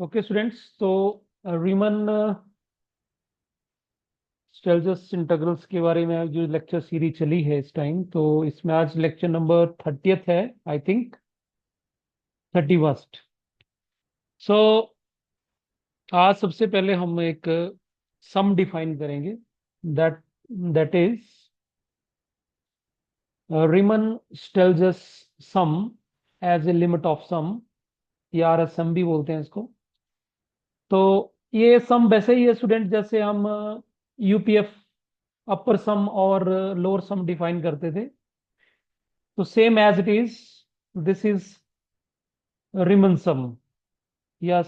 Okay students, तो रीमन स्टेल्जस integrals के बारे में जो लेक्चर सीरीज चली है इस टाइम, तो इसमें आज लेक्चर नंबर 30th है, आई थिंक 31st। सो आज सबसे पहले हम एक सम डिफाइन करेंगे। That that is Riemann Stieltjes sum as a limit of sum, या आरएसएम भी बोलते हैं इसको। तो ये सम वैसे ही है स्टूडेंट, जैसे हम यूपीएफ अपर सम और लोअर सम डिफाइन करते थे। तो same as it is, this is Riemann sum या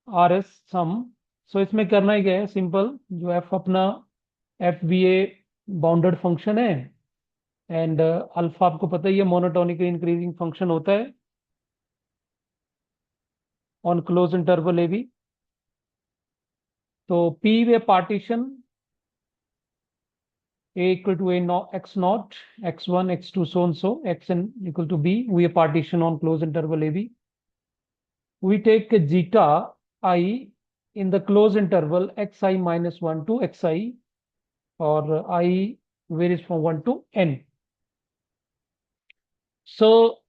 आर एस सम। सो इसमें करना ही क्या है, सिंपल, जो एफ अपना F B A bounded function है, एंड अल्फा आपको पता ही है मोनोटोनिकली इंक्रीजिंग फंक्शन होता है on close interval A B. तो P way partition a equal to a naught, x naught, x1, x2, so and so, xn equal to b. We a partition on closed interval ab. We take zeta I in the closed interval xi minus 1 to xi, or I varies from 1 to n. So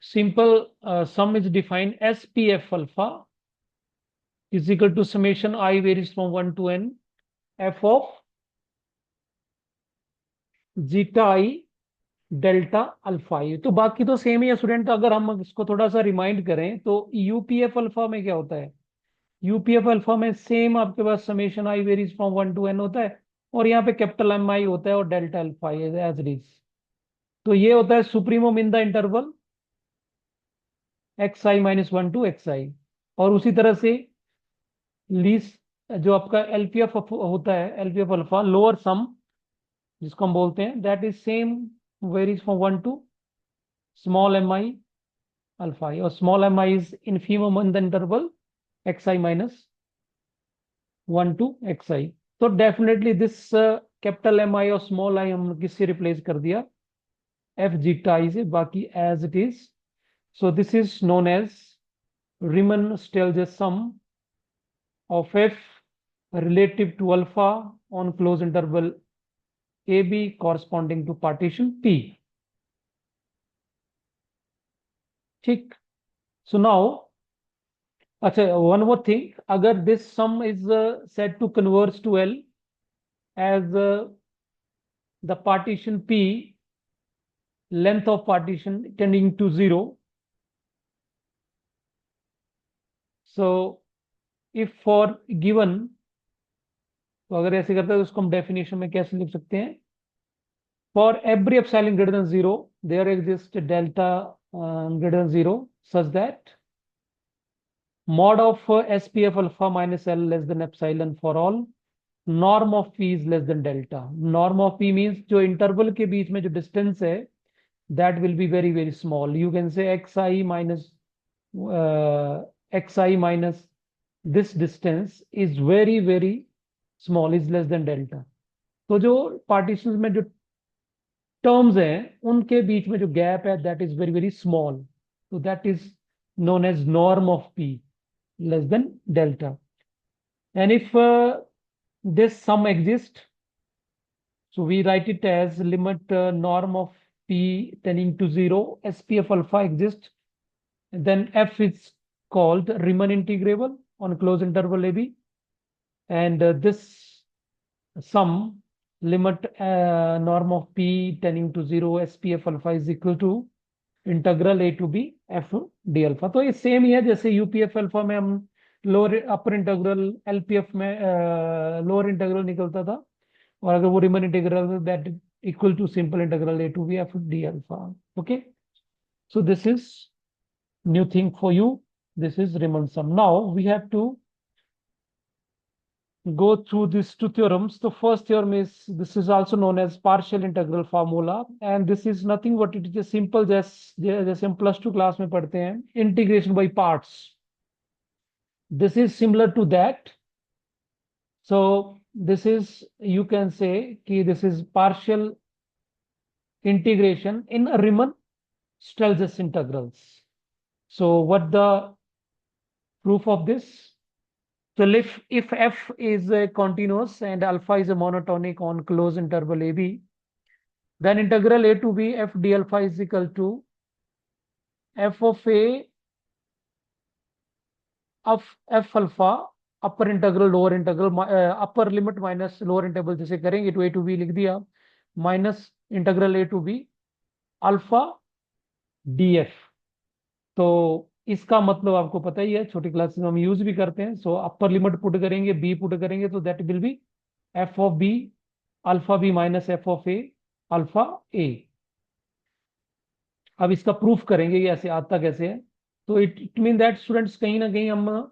simple sum is defined as pf alpha is equal to summation I varies from 1 to n f of zeta I delta alpha. ये तो बाकी तो same ही है student. अगर हम इसको थोड़ा सा रिमाइंड करें तो यूपीएफ अल्फा में क्या होता है, यूपीएफ अल्फा में सेम आपके पास summation I varies from 1 to n होता है, और यहाँ पे कैपिटल एम आई होता है और delta alpha as it is. तो ये होता है supremum in the interval X I minus 1 to xi। और उसी तरह से लीस्ट जो आपका एलपीएफ होता है, एलपीएफ अल्फा लोअर सम जिसको हम बोलते हैं, that is same varies from 1 to small M I alpha I, or small mi is infimum in the interval xi minus 1 to xi। तो डेफिनेटली दिस कैपिटल एम आई और small I हम किससे replace कर दिया, एफ जीटा आई से, बाकी as it is. So this is known as Riemann Stieltjes sum of F relative to alpha on closed interval AB corresponding to partition P। ठीक। So now, अच्छा, one more thing, अगर this sum is set to converge to L as the partition P, length of partition tending to 0. So if for given, तो अगर ऐसे करते हैं तो उसको हम डेफिनेशन में कैसे लिख सकते हैं, for every epsilon greater than 0 there exist delta greater than 0 such that mod of SPF alpha minus L less than epsilon for all, norm of P is less than delta। norm of P means जो interval के बीच में जो distance है, that will be very very small। You can say xi minus xi minus this distance is very very small, is less than delta। तो जो partitions में जो टर्म्स हैं उनके बीच में जो गैप है, that is very very small. तो that is known as norm of P less than delta। And if this sum exists, so we write it as limit norm of P tending to 0, SPF alpha exists, then F is called Riemann integrable on closed interval AB, and this sum limit norm of P tending to 0, SPF alpha is equal to integral A to B F D alpha. तो ये same ही है जैसे UPF alpha में हम lower upper integral, LPF में lower integral निकलता था, और अगर वो Riemann integral that equal to simple integral A to B F D alpha. Okay, so this is new thing for you, this is Riemann sum। Now we have to go through these two theorems। The first theorem is, this is also known as partial integral formula, and this is nothing but it is a simple, जैसे हम plus two class में पढ़ते हैं, integration by parts. This is similar to that. So this is, you can say कि this is partial integration in Riemann Stelzes integrals। So what the proof of this. So if f is continuous and alpha is a monotonic on closed interval AB, then integral a to b f d alpha is equal to f of a of f alpha upper integral lower integral upper limit minus lower integral जैसे करेंगे तो a to b लिख दिया minus integral A to b alpha d f. तो इसका मतलब आपको पता ही है, छोटी क्लासेस में हम यूज भी करते हैं। सो अपर लिमिट पुट करेंगे, बी पुट करेंगे तो that will be F of B alpha B minus F of A alpha A. अब इसका प्रूफ करेंगे ये ऐसे आता कैसे है। तो इट मीन दैट स्टूडेंट्स कहीं ना कहीं हम,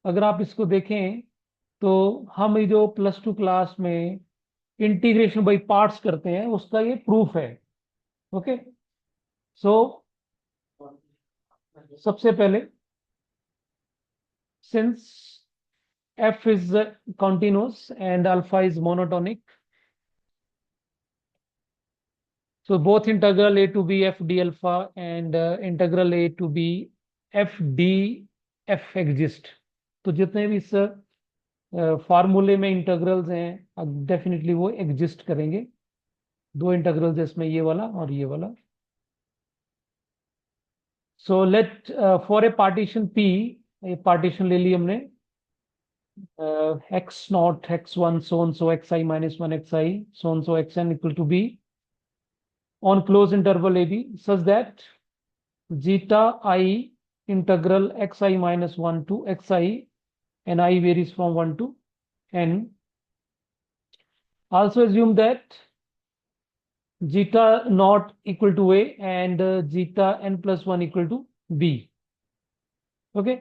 अगर आप इसको देखें तो हम ये जो प्लस टू क्लास में इंटीग्रेशन बाई पार्ट्स करते हैं उसका ये प्रूफ है। ओके, सो सबसे पहले since f is continuous and alpha is monotonic, so both integral a to b f d alpha and integral a to b f d f exist। तो जितने भी इस फार्मूले में इंटीग्रल्स हैं डेफिनेटली वो एग्जिस्ट करेंगे। दो इंटीग्रल्स इसमें, ये वाला और ये वाला। So let for a partition p, ये पार्टीशन ले ली हमने, x naught x1 so and so xi minus 1 xi so and so xn equal to b on closed interval ab such that zeta I integral xi minus 1 to xi and I varies from 1 to n. Also assume that zeta naught equal to a and zeta n plus 1 equal to b। Okay,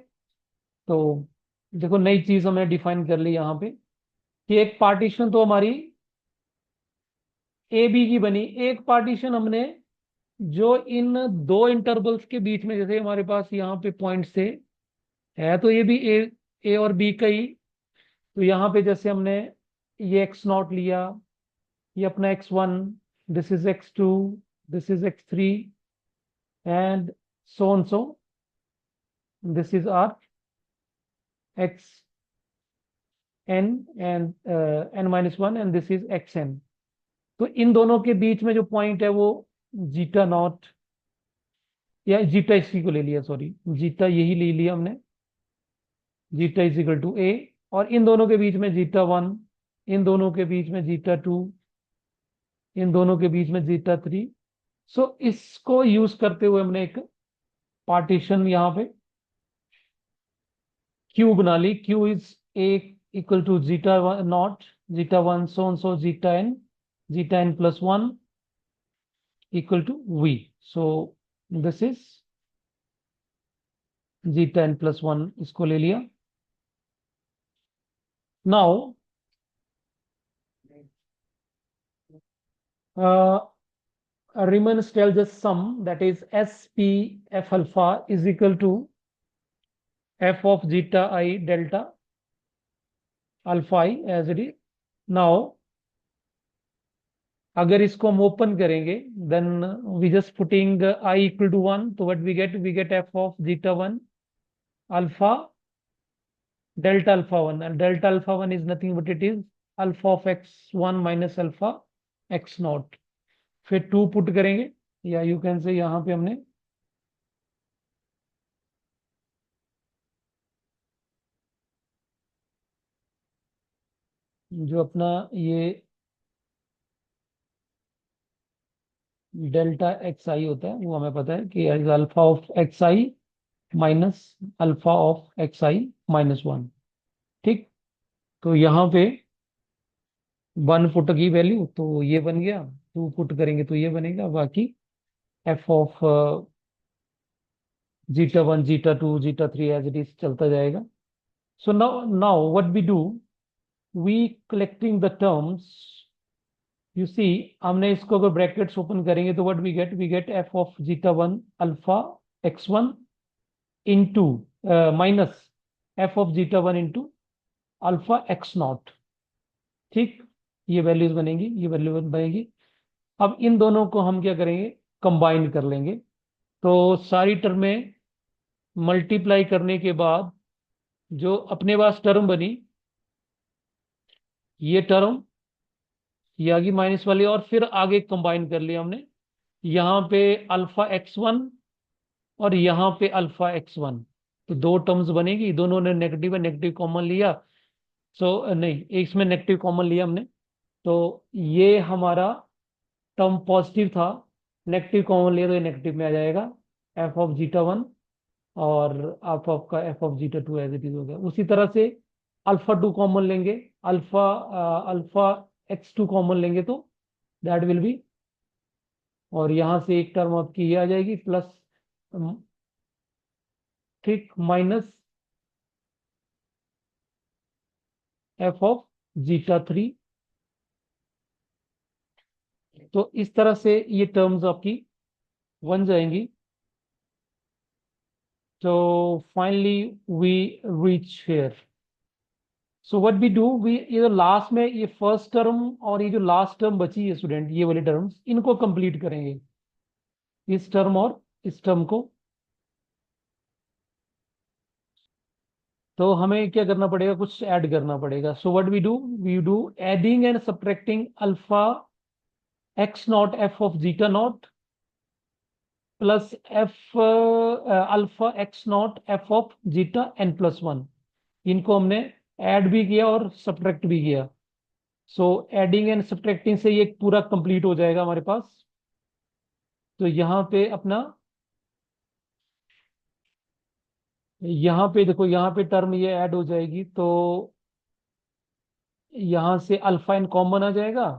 तो देखो नई चीज हमने define कर ली यहाँ पे कि एक पार्टीशन तो हमारी ए बी की बनी, एक पार्टीशन हमने जो इन दो इंटरवल्स के बीच में, जैसे हमारे पास यहाँ पे पॉइंट्स थे, है तो ये भी ए और बी का ही। तो यहाँ पे जैसे हमने ये एक्स नॉट लिया, ये अपना x one, this is x two, this is x three and so this is our x n and n minus one and this is x n. तो इन दोनों के बीच में जो पॉइंट है वो जीटा नॉट, या जीटा इसी को ले लिया, सॉरी जीटा यही ले लिया हमने, जीटा इज इक्वल टू ए। और इन दोनों के बीच में जीटा वन, इन दोनों के बीच में जीटा टू, इन दोनों के बीच में जीटा थ्री। सो इसको यूज करते हुए हमने एक पार्टीशन यहाँ पे क्यू बना ली। Q is A equal to zeta not zeta one so zeta N plus one equal to v. So this is zeta n plus 1, इसको ले लिया। Now Riemann tells us sum, that is sp f alpha is equal to f of zeta I delta alpha I as it is। Now अगर इसको हम open करेंगे then we just putting I equal to 1, तो what we get f of zeta 1 alpha delta alpha 1, and delta alpha 1 is nothing but it is alpha of x1 minus alpha x not. फिर 2 put करेंगे, या you can से यहाँ पे हमने जो अपना ये डेल्टा एक्स आई होता है वो हमें पता है कि alpha of x I minus alpha of x I minus one. ठीक, तो यहाँ पे 1 पुट की वैल्यू तो ये बन गया, 2 पुट करेंगे तो ये बनेगा, बाकी F of zeta 1 zeta 2 zeta 3 as it is चलता जाएगा। So now what we do, we collecting the terms, you see हमने इसको अगर ब्रैकेट्स ओपन करेंगे तो what we get F of zeta 1 alpha x1 into minus F of zeta 1 into alpha x not. ठीक, ये values बनेगी, ये value बनेगी। अब इन दोनों को हम क्या करेंगे, कंबाइन कर लेंगे। तो सारी टर्में मल्टीप्लाई करने के बाद जो अपने पास टर्म बनी, ये टर्म, ये आगे माइनस वाली, और फिर आगे कंबाइन कर लिया हमने, यहाँ पे अल्फा x1 और यहाँ पे अल्फा x1। तो दो टर्म्स बनेगी, दोनों ने नेगेटिव है, नेगेटिव कॉमन लिया। सो नहीं, इसमें नेगेटिव कॉमन लिया हमने, तो ये हमारा टर्म पॉजिटिव था, नेगेटिव कॉमन लिया तो ये नेगेटिव में आ जाएगा, एफ ऑफ जीटा वन, और एफ ऑफ का f of zeta two as it is हो गया। उसी तरह से अल्फा टू कॉमन लेंगे, alpha alpha x two common लेंगे तो दैट विल बी, और यहां से एक टर्म आपकी ये आ जाएगी प्लस, ठीक, minus F of zeta three. तो इस तरह से ये टर्म्स आपकी बन जाएंगी। तो finally we reach here. So what we do, we ये जो लास्ट में ये फर्स्ट टर्म और ये जो लास्ट टर्म बची है स्टूडेंट, ये वाली टर्म्स, इनको कंप्लीट करेंगे, इस टर्म और इस टर्म को। तो हमें क्या करना पड़ेगा, कुछ ऐड करना पड़ेगा। So what we do adding and subtracting alpha x not F of zeta naught plus f alpha x not F of zeta N plus one. इनको हमने ऐड भी किया और सब्ट्रैक्ट भी किया। सो एडिंग एंड सब्ट्रैक्टिंग से ये पूरा कंप्लीट हो जाएगा हमारे पास। तो यहाँ पे अपना, यहाँ पे देखो, यहाँ पे टर्म ये ऐड हो जाएगी, तो यहाँ से अल्फा इन कॉमन आ जाएगा,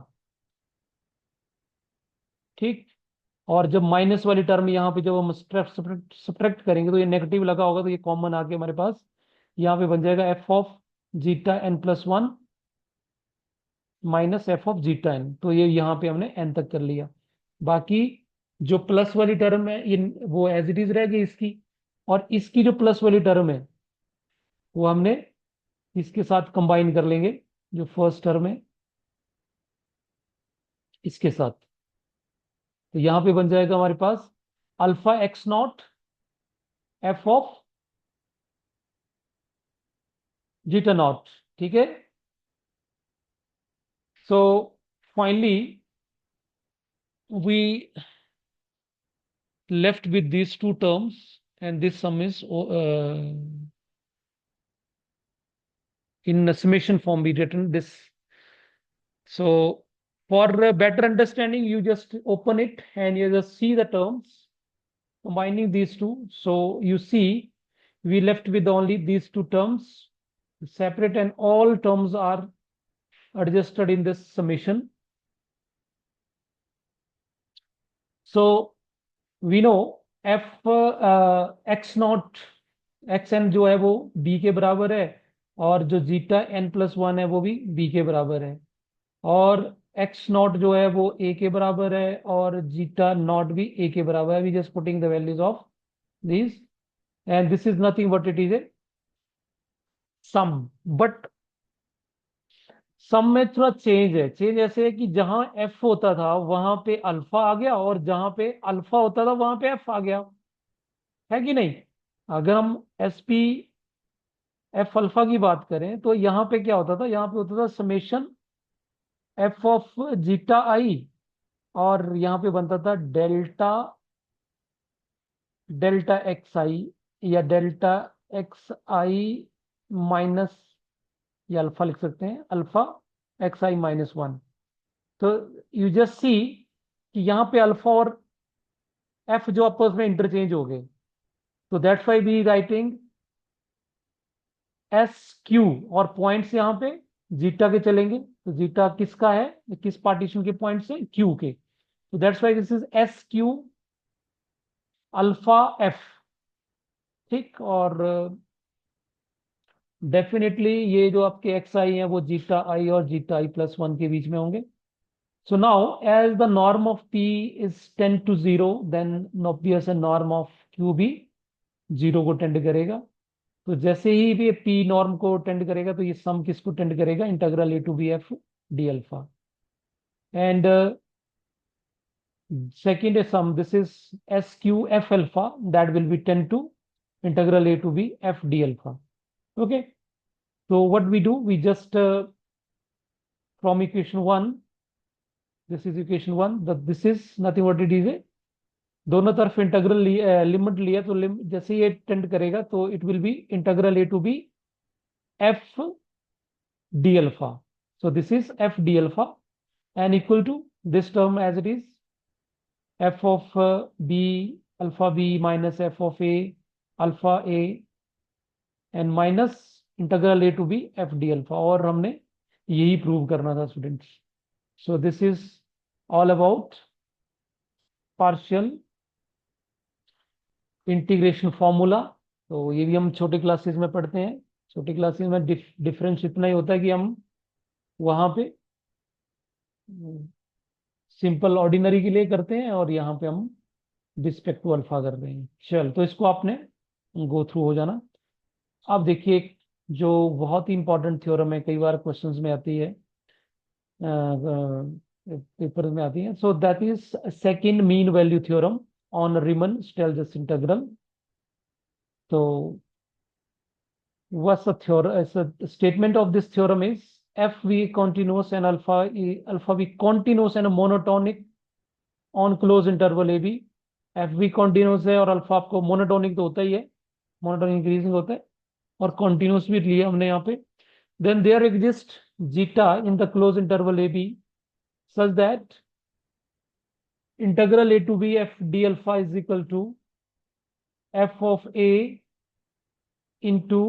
ठीक। और जब माइनस वाली टर्म यहाँ पे जब हम सब्ट्रैक्ट करेंगे तो ये नेगेटिव लगा होगा, तो ये कॉमन आके हमारे पास यहाँ पे बन जाएगा f of zeta N plus one minus F of zeta n. तो ये यहाँ पे हमने एन तक कर लिया। बाकी जो प्लस वाली टर्म है ये, वो एज इट इज रहेगी इसकी, और इसकी जो प्लस वाली टर्म है वो हमने इसके साथ कंबाइन कर लेंगे, जो फर्स्ट टर्म है इसके साथ। तो यहाँ पे बन जाएगा हमारे पास alpha x not F of zeta not, ठीक है। So finally we left with these two terms, and this sum is in a summation form we written this. So for a better understanding, you just open it and you just see the terms combining these two. So you see we left with only these two terms separate, and all terms are adjusted in this summation. So we know f x naught x n जो है वो B के बराबर है, और जो zeta N plus one है वो भी बी के बराबर है, और एक्स नॉट जो है वो ए के बराबर है, और जीटा नॉट भी ए के बराबर है। We just putting the values of this, and this is nothing but it is a sum. But sum में थोड़ा चेंज है, चेंज ऐसे है कि जहां एफ होता था वहां पे अल्फा आ गया, और जहां पे अल्फा होता था वहां पे एफ आ गया, है कि नहीं। अगर हम एस पी एफ अल्फा की बात करें तो यहाँ पे क्या होता था, यहाँ पे होता था समेशन एफ ऑफ जीटा आई, और यहाँ पे बनता था डेल्टा डेल्टा एक्स आई, या डेल्टा एक्स आई माइनस, या अल्फा लिख सकते हैं, alpha x I minus one. तो यू जस्ट सी कि यहाँ पे अल्फा और एफ जो आपस में इंटरचेंज हो गए, तो that's why be writing S Q, और पॉइंट्स यहाँ पे जीटा के चलेंगे, तो जीटा किसका है, किस पार्टीशन के पॉइंट से, क्यू के। तो that's why this is S Q alpha F, ठीक। और डेफिनेटली ये जो आपके एक्स आई है वो जीटा आई और जीटा आई प्लस वन के बीच में होंगे। So now as the norm of p is tend to zero, then obvious norm of q भी जीरो को टेंड करेगा। तो जैसे ही ये पी नॉर्म को टेंड करेगा तो ये सम किसको टेंड करेगा, integral A to B F D alpha. And second is sum, this is sq f alpha, that will be 10 to integral a to b f d alpha. Okay, so what we do, we just from equation 1, this is equation 1, that this is nothing what it is है, दोनों तरफ integral limit लिया तो जैसे ये tend करेगा तो it will be integral A to B F D alpha. So this is f d alpha and equal to this term as it is f of b alpha b minus f of a alpha a and minus integral A to B F D alpha. और हमने यही prove करना था students. So this is all about partial integration formula. तो ये भी हम छोटे क्लासेस में पढ़ते हैं. छोटी क्लासेस में डिफरेंस इतना ही होता है कि हम वहां पे सिंपल ऑर्डिनरी के लिए करते हैं और यहाँ पे हम रिस्पेक्ट टू अल्फा कर रहे हैं. चल, तो इसको आपने गो थ्रू हो जाना. अब देखिए जो बहुत ही इंपॉर्टेंट थ्योरम है, कई बार क्वेश्चंस में आती है, पेपर में आती है. So that is second mean value theorem on Riemann Stieltjes integral. तो what's the theorem? So the statement of this theorem is f v continuous and alpha v continuous and monotonic on closed interval a b. F be continuous है और alpha आपको monotonic तो होता ही है, monotonic increasing होता है, और continuous भी लिया हमने यहाँ पे. Then there exist zeta in the close interval A b such that integral A to B F D alpha is equal to f of a into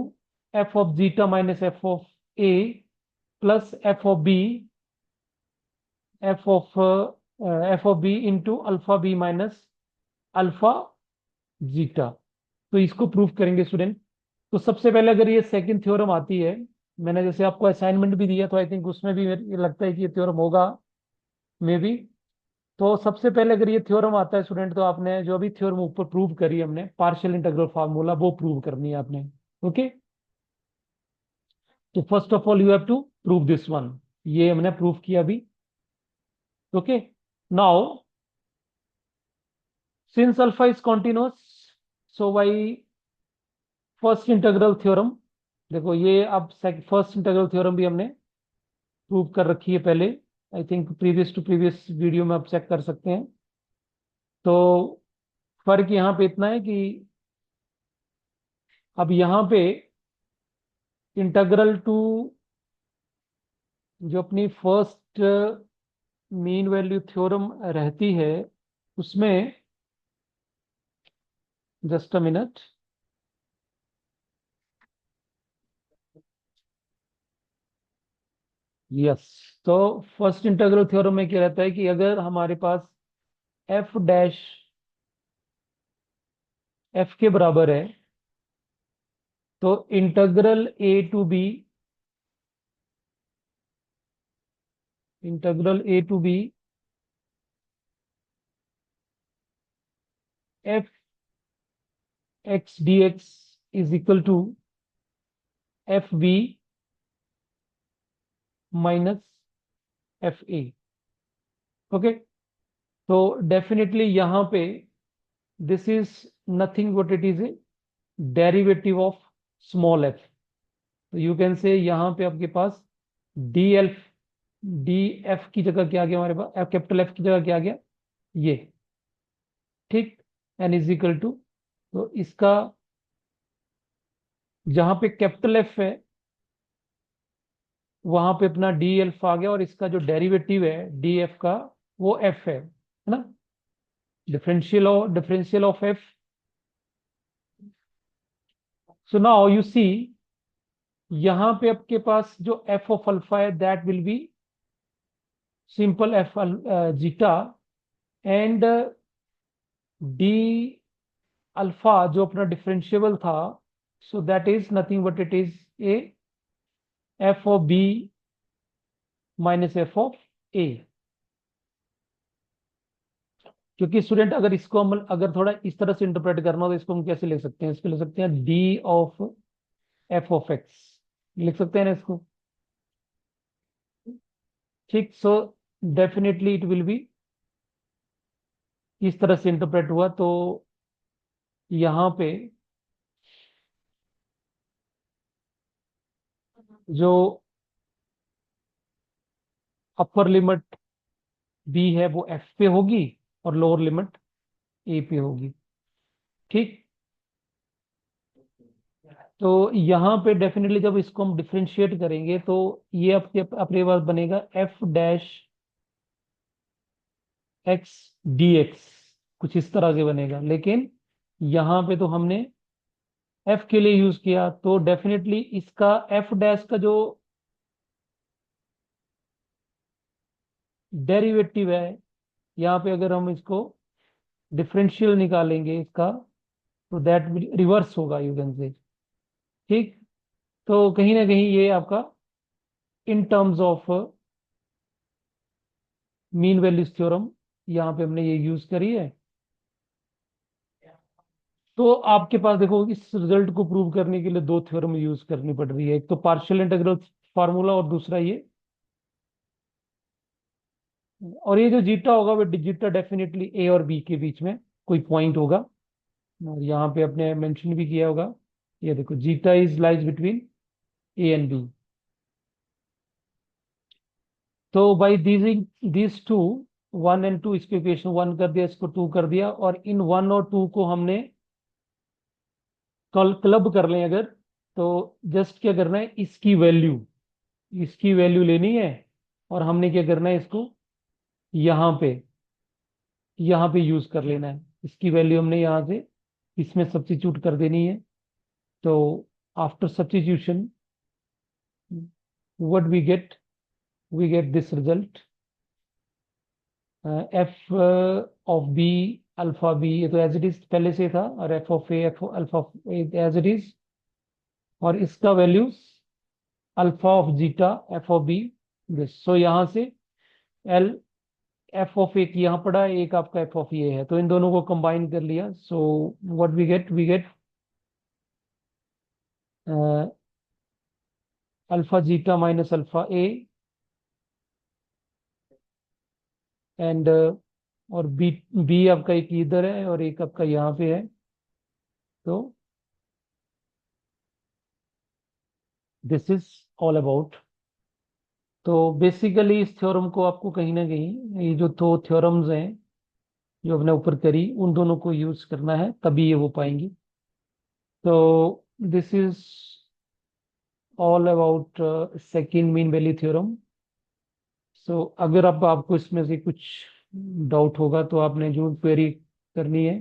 f of zeta minus F of a plus f of b F of b into alpha B minus alpha zeta. तो इसको proof करेंगे student. तो सबसे पहले अगर ये second theorem आती है, मैंने जैसे आपको असाइनमेंट भी दिया तो आई थिंक उसमें भी ये लगता है कि ये थ्योरम होगा मे बी. तो सबसे पहले अगर ये थ्योरम आता है स्टूडेंट, तो आपने जो भी थ्योरम ऊपर प्रूव करी हमने पार्शियल इंटीग्रल फार्मूला, वो प्रूव करनी है आपने. ओके, तो first of all you have to prove this one. ये हमने प्रूव किया अभी. Okay, now since alpha is continuous, so by first integral theorem, देखो ये अब फर्स्ट इंटीग्रल थ्योरम भी हमने प्रूव कर रखी है पहले. I think previous to previous video में आप चेक कर सकते हैं. तो फर्क यहाँ पे इतना है कि अब यहाँ पे इंटीग्रल टू जो अपनी फर्स्ट मीन वैल्यू थ्योरम रहती है उसमें, जस्ट अ मिनट, यस. तो फर्स्ट इंटीग्रल थ्योरम में क्या रहता है कि अगर हमारे पास एफ डैश एफ के बराबर है तो integral A to b, integral A to B f x d x is equal to f b minus f a. Okay, तो डेफिनेटली यहां पे this is nothing but it is a derivative of small f. तो you can say यहां पे आपके पास d alpha d f की जगह क्या आ गया हमारे पास, एफ कैपिटल एफ की जगह क्या आ गया, ये. ठीक, एन इज इक्वल टू, तो इसका जहां पे कैपिटल एफ है वहां पे अपना डी एल्फ आ गया, और इसका जो डेरिवेटिव है डी एफ का वो एफ है ना. Differential of F. So now you see, यहां पे आपके पास जो एफ ऑफ अल्फा है that will be simple F zeta, and D alpha जो अपना डिफरेंशियबल था, so that is nothing but it is A F of B minus F of A. क्योंकि स्टूडेंट अगर इसको हम अगर थोड़ा इस तरह से इंटरप्रेट करना हो तो इसको हम कैसे लिख सकते हैं, इसको लिख सकते हैं D of F of x, लिख सकते हैं ना इसको. ठीक, so definitely it will B इस तरह से इंटरप्रेट हुआ. तो यहां पे जो अपर लिमिट बी है वो एफ पे होगी और लोअर लिमिट ए पे होगी। ठीक। तो यहाँ पे डेफिनेटली जब इसको हम डिफ्रेंशिएट करेंगे तो ये अपने अपने पास बनेगा F dash x d x, कुछ इस तरह से बनेगा। लेकिन यहाँ पे तो हमने एफ के लिए यूज किया, तो डेफिनेटली इसका एफ डैश का जो डेरिवेटिव है, यहाँ पे अगर हम इसको डिफरेंशियल निकालेंगे इसका, तो दैट रिवर्स होगा, यू कैन से। ठीक। तो कहीं ना कहीं ये आपका in terms of mean values theorem यहाँ पे हमने ये यूज करी है। तो आपके पास देखो, इस रिजल्ट को प्रूव करने के लिए दो थ्योरम यूज करनी पड़ रही है, एक तो पार्शियल इंटीग्रल फार्मूला और दूसरा ये। और ये जो जीटा होगा वो जीटा डेफिनेटली ए और बी के बीच में कोई पॉइंट होगा, और यहाँ पे अपने मेंशन भी किया होगा। ये देखो, zeta is lies between A and B. तो by these two, one and two, इसको इक्वेशन वन कर दिया, इसको टू कर दिया, और इन वन और टू को हमने कल क्लब कर लें अगर, तो जस्ट क्या करना है, इसकी वैल्यू लेनी है, और हमने क्या करना है, इसको यहाँ पे यहाँ पे यूज कर लेना है। इसकी वैल्यू हमने यहाँ से इसमें सब्स्टिट्यूट कर देनी है। तो after substitution what we get this result, F of B alpha B, ये तो एज इट इज पहले से था, और F of A F alpha as it is, और इसका value alpha of zeta F of B this. So यहाँ से एल एफ ऑफ एक यहाँ पड़ा है, एक आपका एफ ऑफ ये है, तो इन दोनों को कंबाइन कर लिया। So what we get alpha zeta minus alpha a, and और बी बी आपका एक इधर है और एक आपका यहाँ पे है। तो दिस इज ऑल अबाउट। तो बेसिकली इस थ्योरम को आपको कहीं ना कहीं, ये जो दो थ्योरम्स हैं जो हमने ऊपर करी, उन दोनों को यूज करना है, तभी ये हो पाएंगी। तो this is all about second mean value theorem. So अगर अब आपको इसमें से कुछ डाउट होगा तो आपने जो क्वेरी करनी है।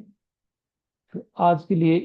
तो आज के लिए